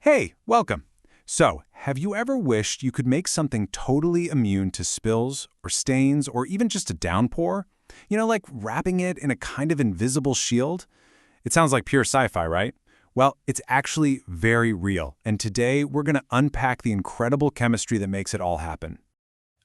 Hey, welcome. So, have you ever wished you could make something totally immune to spills or stains or even just a downpour? Like wrapping it in a kind of invisible shield? It sounds like pure sci-fi, right? Well, it's actually very real, and today we're going to unpack the incredible chemistry that makes it all happen.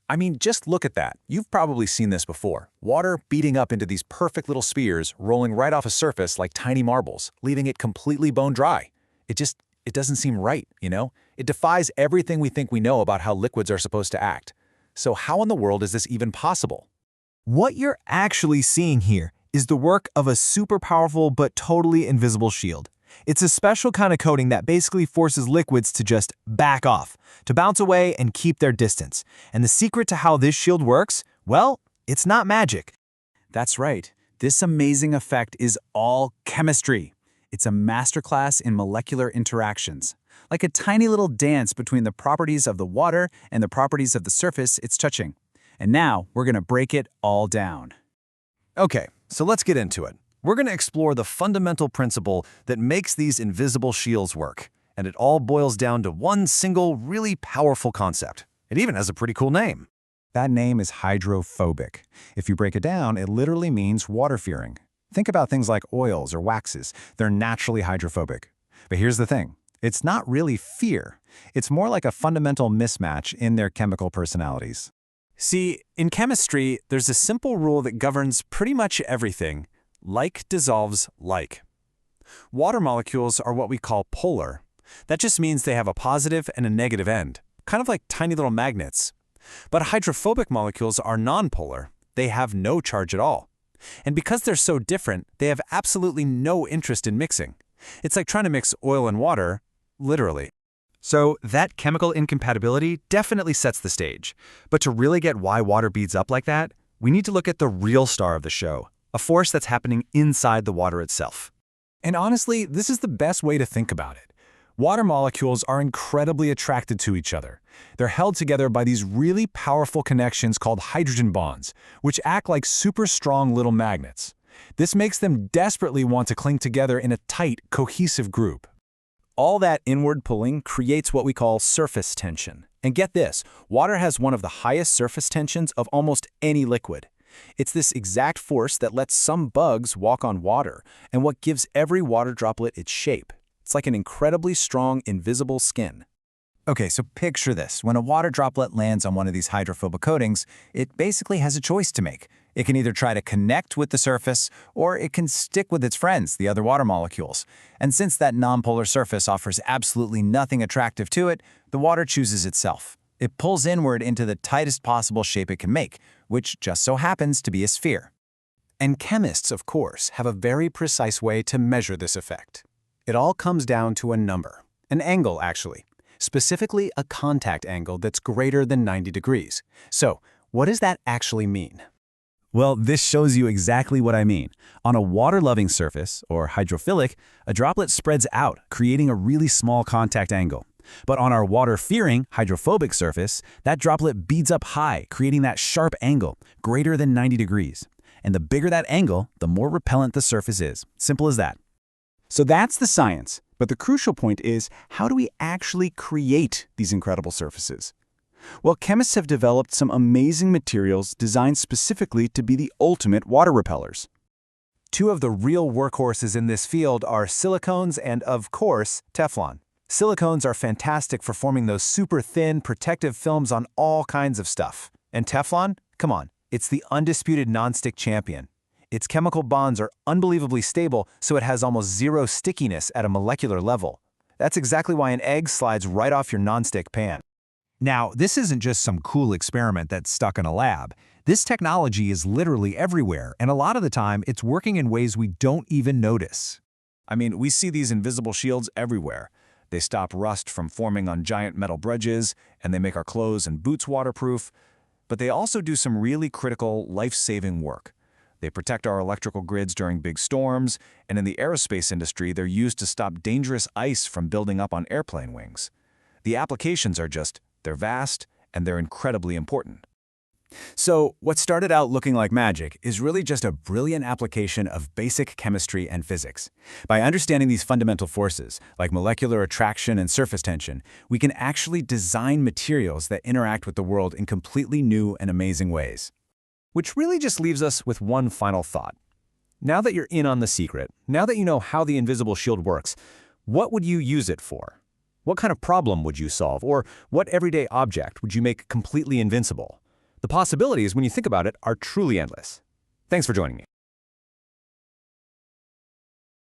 I mean, just look at that. You've probably seen this before. Water beating up into these perfect little spheres, rolling right off a surface like tiny marbles, leaving it completely bone dry. It doesn't seem right? It defies everything we think we know about how liquids are supposed to act. So how in the world is this even possible? What you're actually seeing here is the work of a super powerful but totally invisible shield. It's a special kind of coating that basically forces liquids to just back off, to bounce away and keep their distance. And the secret to how this shield works? Well, it's not magic. That's right. This amazing effect is all chemistry. It's a masterclass in molecular interactions, like a tiny little dance between the properties of the water and the properties of the surface it's touching. And now we're going to break it all down. Okay, so let's get into it. We're going to explore the fundamental principle that makes these invisible shields work. And it all boils down to one single, really powerful concept. It even has a pretty cool name. That name is hydrophobic. If you break it down, it literally means water-fearing. Think about things like oils or waxes. They're naturally hydrophobic. But here's the thing. It's not really fear. It's more like a fundamental mismatch in their chemical personalities. See, in chemistry, there's a simple rule that governs pretty much everything. Like dissolves like. Water molecules are what we call polar. That just means they have a positive and a negative end, kind of like tiny little magnets. But hydrophobic molecules are nonpolar. They have no charge at all. And because they're so different, they have absolutely no interest in mixing. It's like trying to mix oil and water, literally. So that chemical incompatibility definitely sets the stage. But to really get why water beads up like that, we need to look at the real star of the show, a force that's happening inside the water itself. And honestly, this is the best way to think about it. Water molecules are incredibly attracted to each other. They're held together by these really powerful connections called hydrogen bonds, which act like super strong little magnets. This makes them desperately want to cling together in a tight, cohesive group. All that inward pulling creates what we call surface tension. And get this, water has one of the highest surface tensions of almost any liquid. It's this exact force that lets some bugs walk on water and what gives every water droplet its shape. It's like an incredibly strong, invisible skin. Okay, so picture this. When a water droplet lands on one of these hydrophobic coatings, it basically has a choice to make. It can either try to connect with the surface, or it can stick with its friends, the other water molecules. And since that nonpolar surface offers absolutely nothing attractive to it, the water chooses itself. It pulls inward into the tightest possible shape it can make, which just so happens to be a sphere. And chemists, of course, have a very precise way to measure this effect. It all comes down to a number, an angle actually, specifically a contact angle that's greater than 90 degrees. So, what does that actually mean? Well, this shows you exactly what I mean. On a water-loving surface, or hydrophilic, a droplet spreads out, creating a really small contact angle. But on our water-fearing, hydrophobic surface, that droplet beads up high, creating that sharp angle, greater than 90 degrees. And the bigger that angle, the more repellent the surface is. Simple as that. So that's the science. But the crucial point is, how do we actually create these incredible surfaces? Well, chemists have developed some amazing materials designed specifically to be the ultimate water repellers. Two of the real workhorses in this field are silicones and, of course, Teflon. Silicones are fantastic for forming those super thin, protective films on all kinds of stuff. And Teflon? Come on, it's the undisputed nonstick champion. Its chemical bonds are unbelievably stable, so it has almost zero stickiness at a molecular level. That's exactly why an egg slides right off your nonstick pan. Now, this isn't just some cool experiment that's stuck in a lab. This technology is literally everywhere, and a lot of the time, it's working in ways we don't even notice. I mean, we see these invisible shields everywhere. They stop rust from forming on giant metal bridges, and they make our clothes and boots waterproof. But they also do some really critical, life-saving work. They protect our electrical grids during big storms, and in the aerospace industry, they're used to stop dangerous ice from building up on airplane wings. The applications are they're vast, and they're incredibly important. So, what started out looking like magic is really just a brilliant application of basic chemistry and physics. By understanding these fundamental forces, like molecular attraction and surface tension, we can actually design materials that interact with the world in completely new and amazing ways. Which really just leaves us with one final thought. Now that you're in on the secret, now that you know how the invisible shield works, what would you use it for? What kind of problem would you solve, or what everyday object would you make completely invincible? The possibilities, when you think about it, are truly endless. Thanks for joining me.